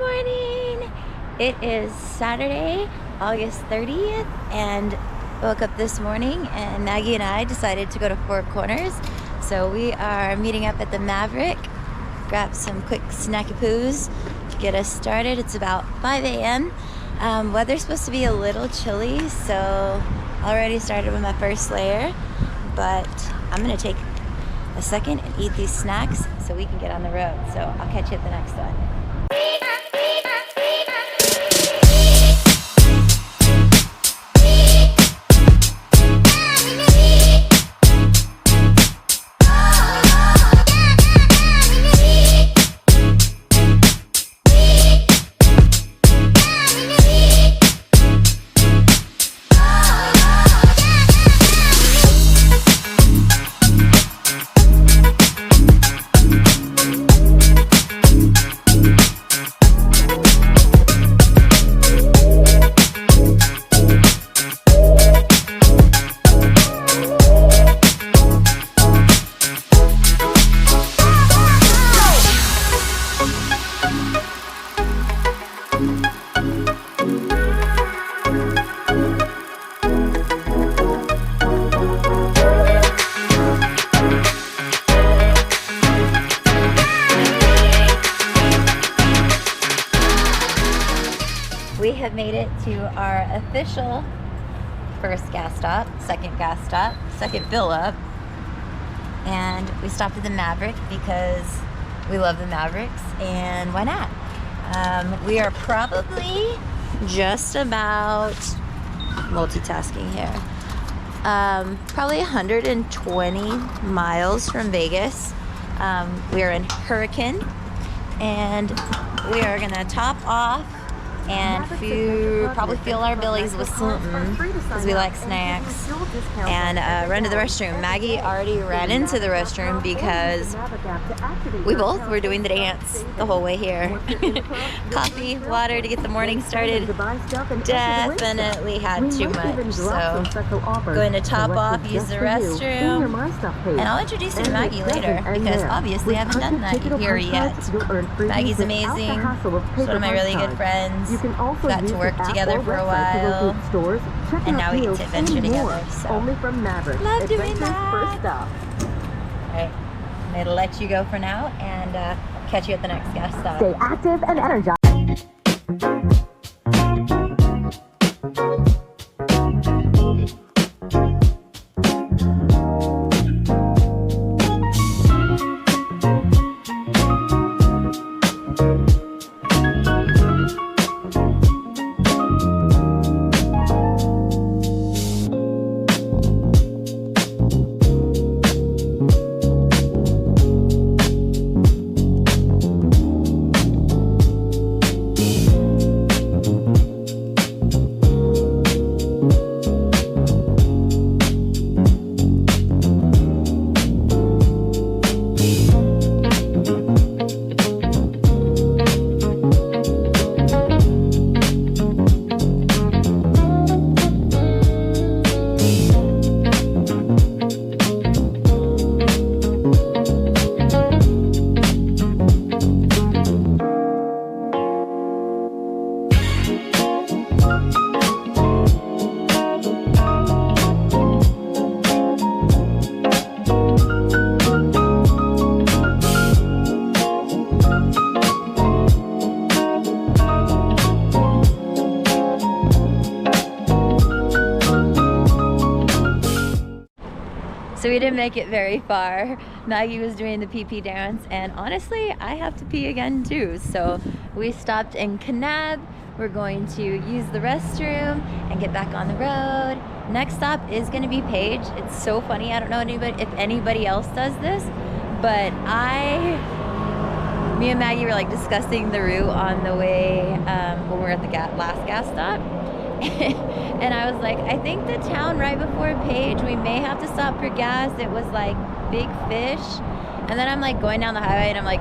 morning! It is Saturday, August 30th, and woke up this morning and Maggie and I decided to go to Four Corners. So we are meeting up at the Maverick, grab some quick snacky poos, get us started. It's about 5 a.m. Weather's supposed to be a little chilly, so already started with my first layer, but I'm gonna take a second and eat these snacks so we can get on the road. So I'll catch you at the next one. We have made it to our official first gas stop, second fill up, and we stopped at the Maverick because we love the Mavericks, and why not? We are probably just about multitasking here. Probably 120 miles from Vegas. We are in Hurricane, and we are gonna top off and probably fill our bellies with something because we like snacks, and run to the restroom. Maggie already ran into the restroom because we both were doing the dance the whole way here. Coffee, water to get the morning started. Definitely had too much, so going to top off, use the restroom, and I'll introduce you to Maggie later because obviously I haven't done that here yet. Maggie's amazing. She's one of my really good friends. Got to work together for a while, and now we get to adventure together. So love doing that. Alright, I'm going to let you go for now and catch you at the next gas stop. Stay active and energized. So we didn't make it very far. Maggie was doing the pee-pee dance, and honestly, I have to pee again too. So we stopped in Kanab. We're going to use the restroom and get back on the road. Next stop is gonna be Page. It's so funny, I don't know if anybody else does this, but me and Maggie were like discussing the route on the way when we were at the last gas stop. And I was like, I think the town right before Page, we may have to stop for gas. It was like Big Fish. And then I'm like going down the highway and I'm like,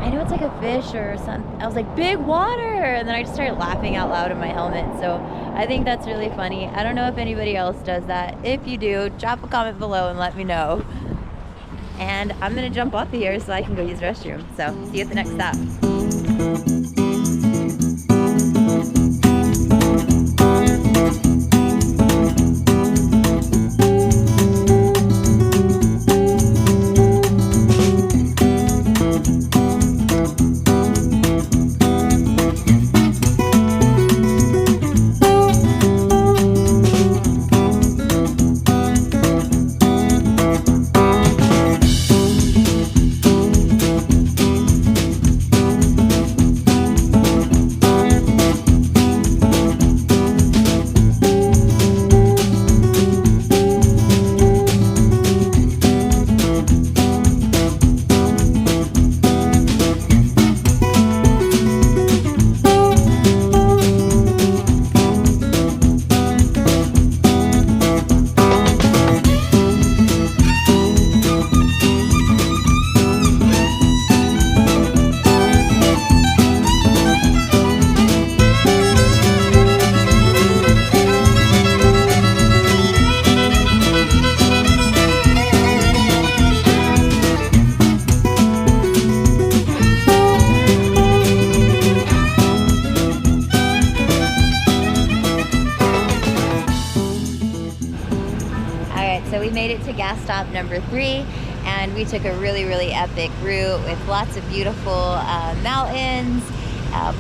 I know it's like a fish or something. I was like, Big Water. And then I just started laughing out loud in my helmet. So I think that's really funny. I don't know if anybody else does that. If you do, drop a comment below and let me know. And I'm gonna jump off of here so I can go use the restroom. So see you at the next stop. gas stop number 3, and we took a really, really epic route with lots of beautiful mountains,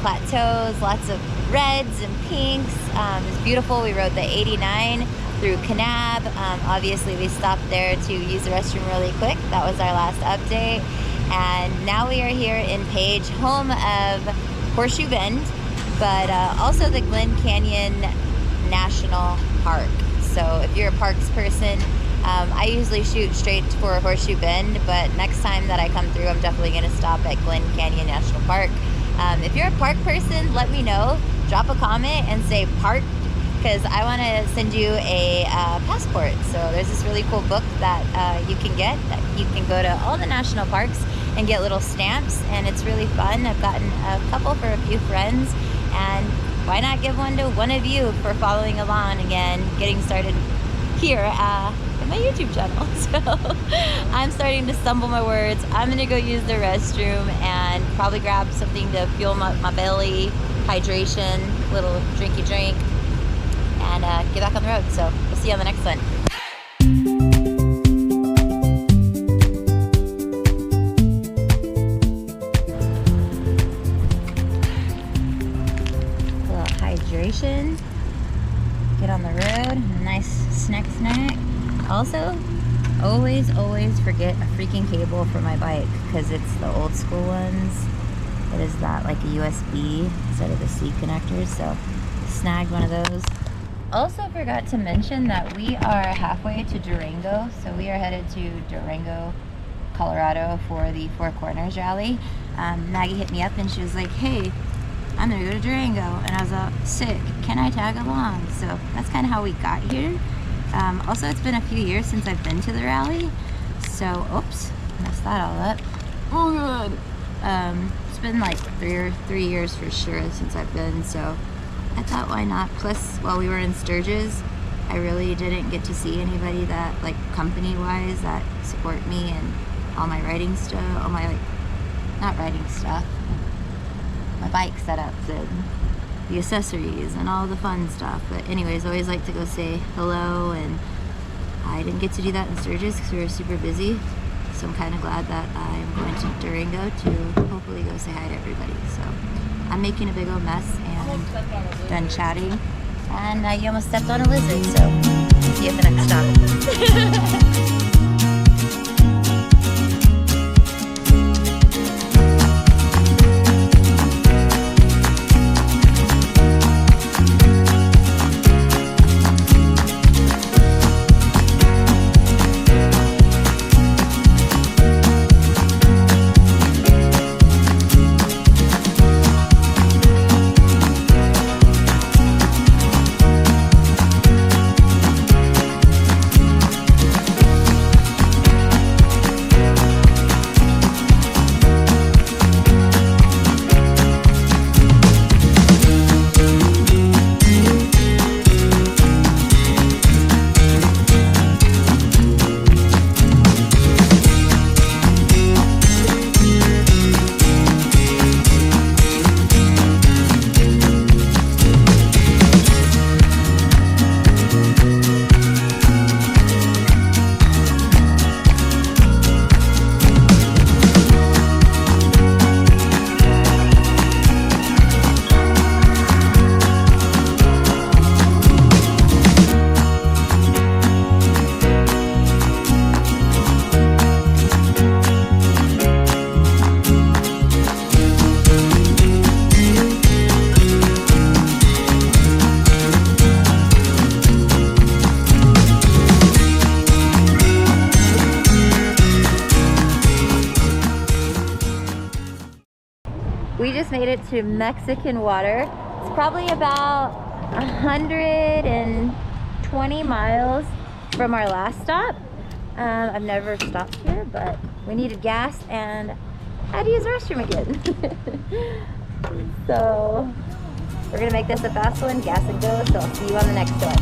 plateaus, lots of reds and pinks. It was beautiful. We rode the 89 through Kanab. Obviously, we stopped there to use the restroom really quick. That was our last update. And now we are here in Page, home of Horseshoe Bend, but also the Glen Canyon National Park. So if you're a parks person, I usually shoot straight for Horseshoe Bend, but next time that I come through, I'm definitely going to stop at Glen Canyon National Park. If you're a park person, let me know. Drop a comment and say park, because I want to send you a passport. So there's this really cool book that you can get. That you can go to all the national parks and get little stamps, and it's really fun. I've gotten a couple for a few friends, and why not give one to one of you for following along again, getting started here at my YouTube channel. So I'm starting to stumble my words. I'm gonna go use the restroom and probably grab something to fuel my belly, hydration, little drinky drink, and get back on the road. So we'll see you on the next one. Hydration, get on the road, nice snack. Also, always forget a freaking cable for my bike, because it's the old school ones. It is that like a USB instead of the C connectors, so snagged one of those. Also forgot to mention that we are halfway to Durango, so we are headed to Durango, Colorado for the Four Corners rally. Maggie hit me up and she was like, hey, I'm gonna go to Durango, and I was sick, can I tag along? So that's kind of how we got here. Also, it's been a few years since I've been to the rally, so oops, messed that all up. Oh god. It's been like three years for sure since I've been, so I thought why not. Plus, while we were in Sturgis, I really didn't get to see anybody that, like, company wise, that support me and all my riding stuff, all my, like, not riding stuff, my bike setups and the accessories and all the fun stuff. But anyways, always like to go say hello, and I didn't get to do that in Sturgis because we were super busy. So I'm kind of glad that I'm going to Durango to hopefully go say hi to everybody. So I'm making a big old mess and done chatting, and you almost stepped on a lizard, so see you at the next stop. We just made it to Mexican water. It's probably about 120 miles from our last stop. I've never stopped here, but we needed gas and I had to use the restroom again. So we're gonna make this a fast one, gas and go, so I'll see you on the next one.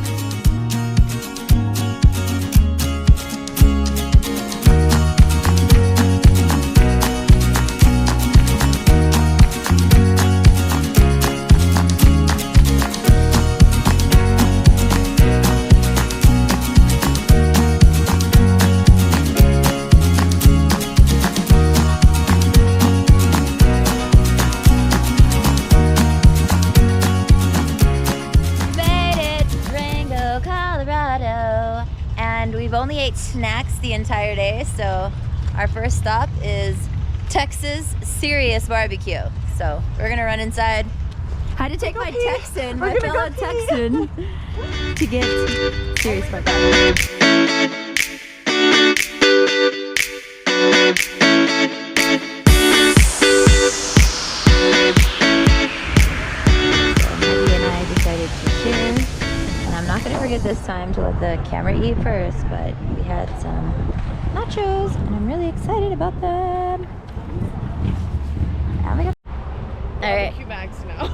only ate snacks the entire day, so our first stop is Texas Serious Barbecue. So we're gonna run inside. Had to take my Texan, my fellow Texan, to get Serious Barbecue. Not gonna forget this time to let the camera eat first, but we had some nachos and I'm really excited about them. Oh my God. All right. Barbecue bags now.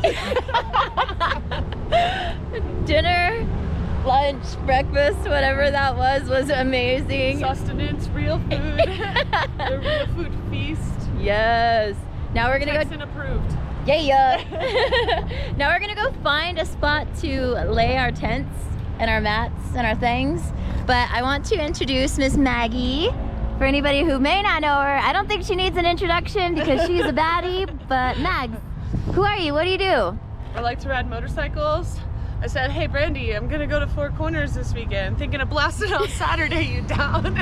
Dinner, lunch, breakfast, whatever that was amazing. Sustenance, real food. The real food feast. Yes. Now we're gonna Texan approved. Yeah. Now we're gonna go find a spot to lay our tents and our mats and our things. But I want to introduce Miss Maggie. For anybody who may not know her, I don't think she needs an introduction because she's a baddie, but Mags, who are you? What do you do? I like to ride motorcycles. I said, hey Brandy, I'm gonna go to Four Corners this weekend, thinking of blasting out Saturday, you down?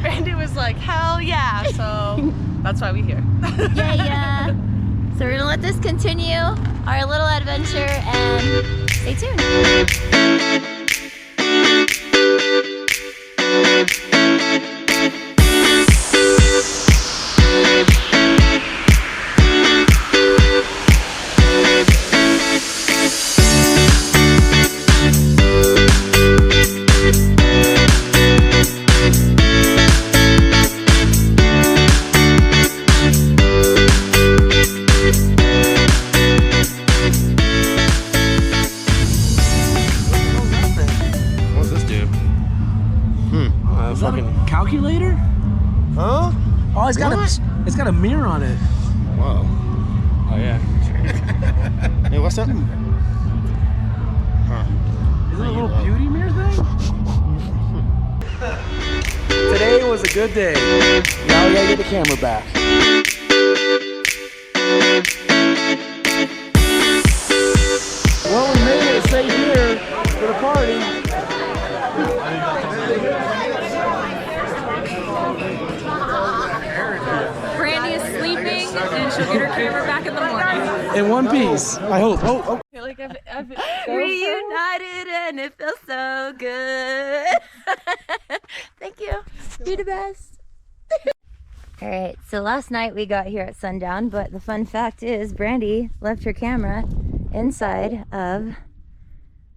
Brandy was like, hell yeah, so that's why we're here. Yeah. So we're gonna let this continue, our little adventure, and stay tuned. Calculator? Huh? Oh, it's got a mirror on it. Whoa. Oh yeah. Hey, what's that? Huh. Is it a little beauty mirror thing? Today was a good day. Now we gotta get the camera back. Well, we made it safe here for the party. Brandy is sleeping and she'll get her camera back in the morning. In one piece, I hope. Oh. I feel like I've Reunited and it feels so good. Thank you. You're the best. All right, so last night we got here at sundown, but the fun fact is Brandy left her camera inside of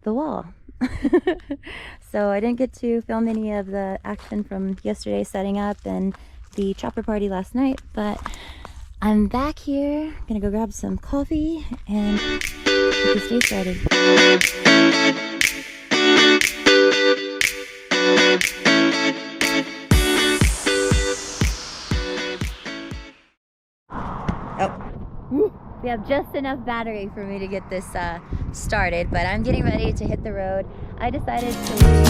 the wall. So I didn't get to film any of the action from yesterday setting up and the chopper party last night, but I'm back here, gonna go grab some coffee and get this day started. Oh, we have just enough battery for me to get this started, but I'm getting ready to hit the road. I decided to leave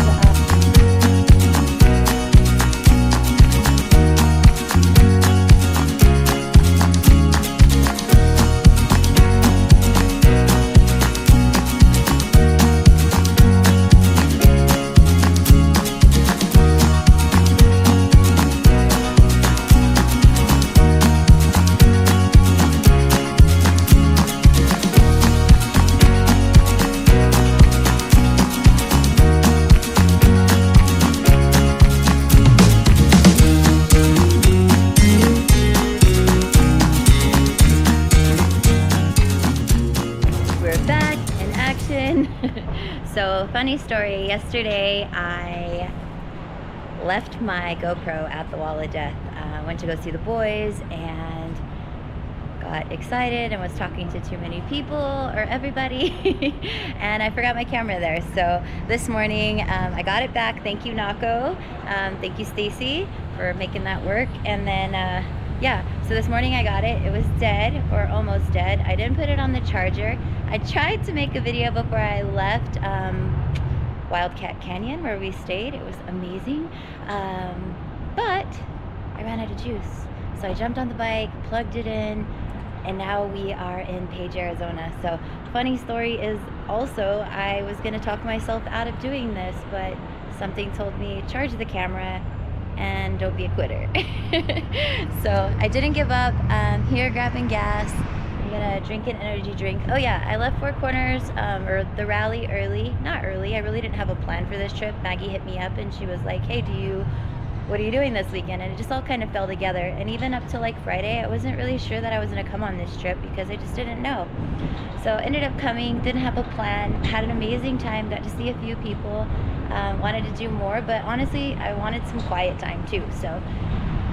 So, funny story, yesterday I left my GoPro at the Wall of Death. Went to go see the boys and got excited and was talking to too many people or everybody and I forgot my camera there. So this morning I got it back. Thank you, Nako. Thank you, Stacy, for making that work. And then yeah, so this morning I got it. It was dead or almost dead. I didn't put it on the charger. I tried to make a video before I left Wildcat Canyon where we stayed. It was amazing, but I ran out of juice. So I jumped on the bike, plugged it in, and now we are in Page, Arizona. So funny story is also I was gonna talk myself out of doing this, but something told me charge the camera and don't be a quitter. So I didn't give up. I'm here grabbing gas. I'm gonna drink an energy drink. Oh yeah, I left Four Corners or the rally early. Not early, I really didn't have a plan for this trip. Maggie hit me up and she was like, hey, what are you doing this weekend? And it just all kind of fell together. And even up to like Friday, I wasn't really sure that I was gonna come on this trip because I just didn't know. So ended up coming, didn't have a plan, had an amazing time, got to see a few people, wanted to do more, but honestly, I wanted some quiet time too. So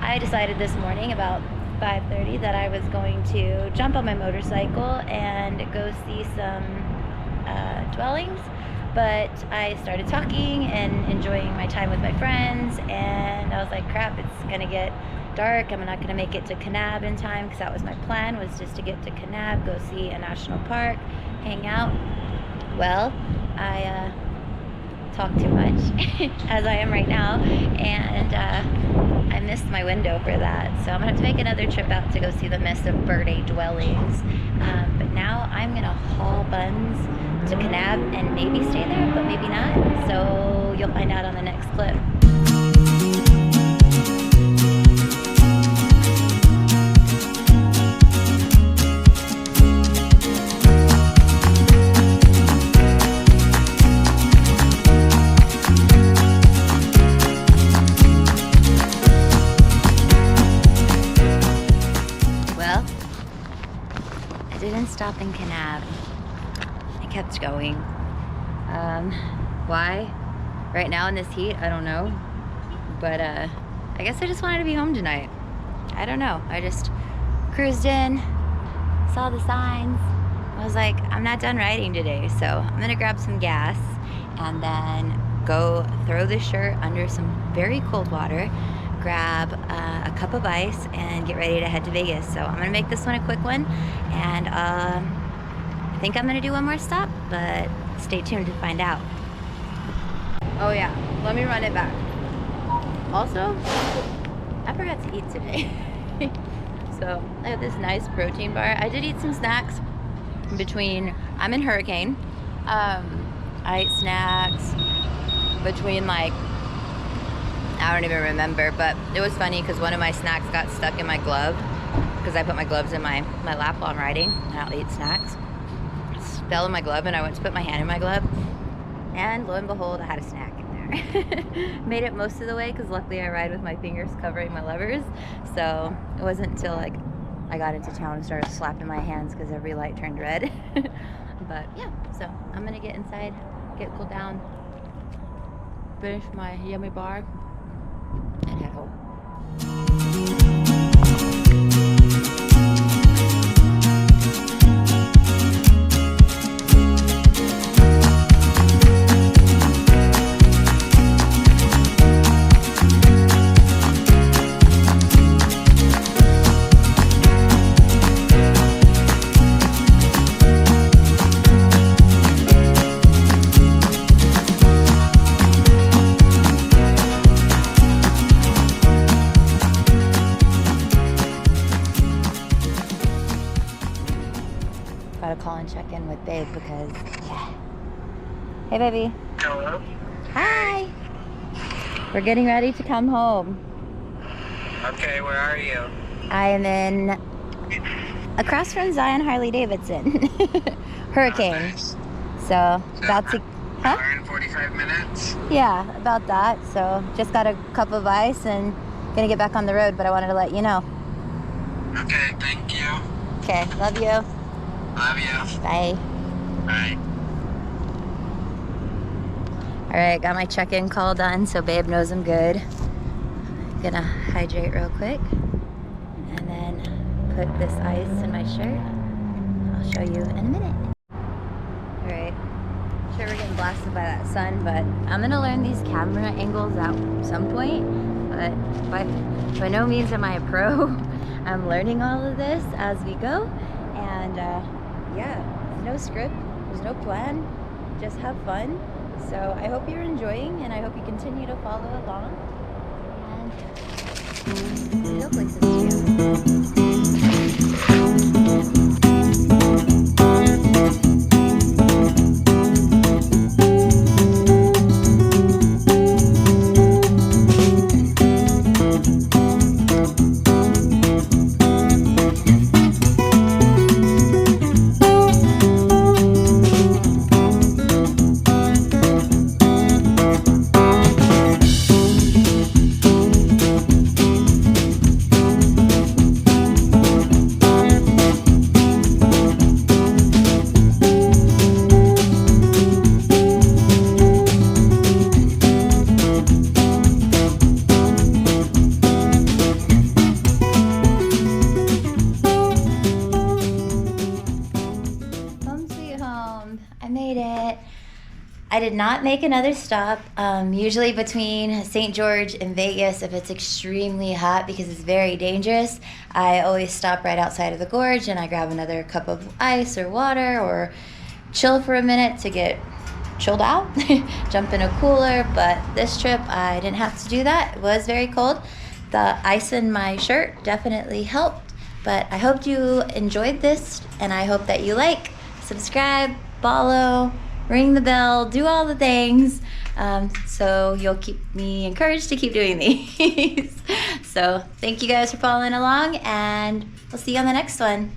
I decided this morning about 5:30 that I was going to jump on my motorcycle and go see some dwellings. But I started talking and enjoying my time with my friends, and I was like, crap, it's gonna get dark. I'm not gonna make it to Kanab in time, because that was my plan, was just to get to Kanab, go see a national park, hang out. Well, I talk too much, as I am right now, and I missed my window for that. So I'm gonna have to make another trip out to go see the Mist of Birthday Dwellings. But now I'm gonna haul buns to Kanab and maybe stay there, but maybe not. So you'll find out on the next clip. Well, I didn't stop in Kanab. I kept going. Why? Right now in this heat, I don't know. But I guess I just wanted to be home tonight. I don't know. I just cruised in, saw the signs. I was like, I'm not done riding today, so I'm gonna grab some gas and then go throw this shirt under some very cold water, grab a cup of ice, and get ready to head to Vegas. So I'm gonna make this one a quick one, and I think I'm gonna do one more stop, but stay tuned to find out. Oh yeah, let me run it back. Also, I forgot to eat today. So I have this nice protein bar. I did eat some snacks in between. I'm in Hurricane. I ate snacks between, like, I don't even remember, but it was funny because one of my snacks got stuck in my glove because I put my gloves in my lap while I'm riding, and I'll eat snacks. Fell in my glove, and I went to put my hand in my glove, and lo and behold, I had a snack in there. Made it most of the way because luckily I ride with my fingers covering my levers, so it wasn't until like I got into town and started slapping my hands because every light turned red. But yeah, so I'm gonna get inside, get cooled down, finish my yummy bar, and head home. Gotta call and check in with Babe because, yeah. Hey, baby. Hello. Hi. We're getting ready to come home. Okay, where are you? I am in across from Zion Harley-Davidson. Hurricane. Oh, nice. So about to, huh? Hour and 45 minutes. Yeah, about that. So just got a cup of ice and gonna get back on the road, but I wanted to let you know. Okay, thank you. Okay, love you. Love you. Bye. Bye. All right, got my check-in call done, so Babe knows I'm good. Gonna hydrate real quick and then put this ice in my shirt. I'll show you in a minute. All right, sure we're getting blasted by that sun, but I'm gonna learn these camera angles at some point, but by no means am I a pro. I'm learning all of this as we go, and yeah, no script, there's no plan, just have fun. So I hope you're enjoying, and I hope you continue to follow along. And no places to go. home. I made it. I did not make another stop. Usually between St. George and Vegas, if it's extremely hot because it's very dangerous, I always stop right outside of the gorge and I grab another cup of ice or water or chill for a minute to get chilled out, jump in a cooler. But this trip, I didn't have to do that. It was very cold. The ice in my shirt definitely helped. But I hope you enjoyed this, and I hope that you like, subscribe, follow, ring the bell, do all the things, so you'll keep me encouraged to keep doing these. So thank you guys for following along, and we'll see you on the next one.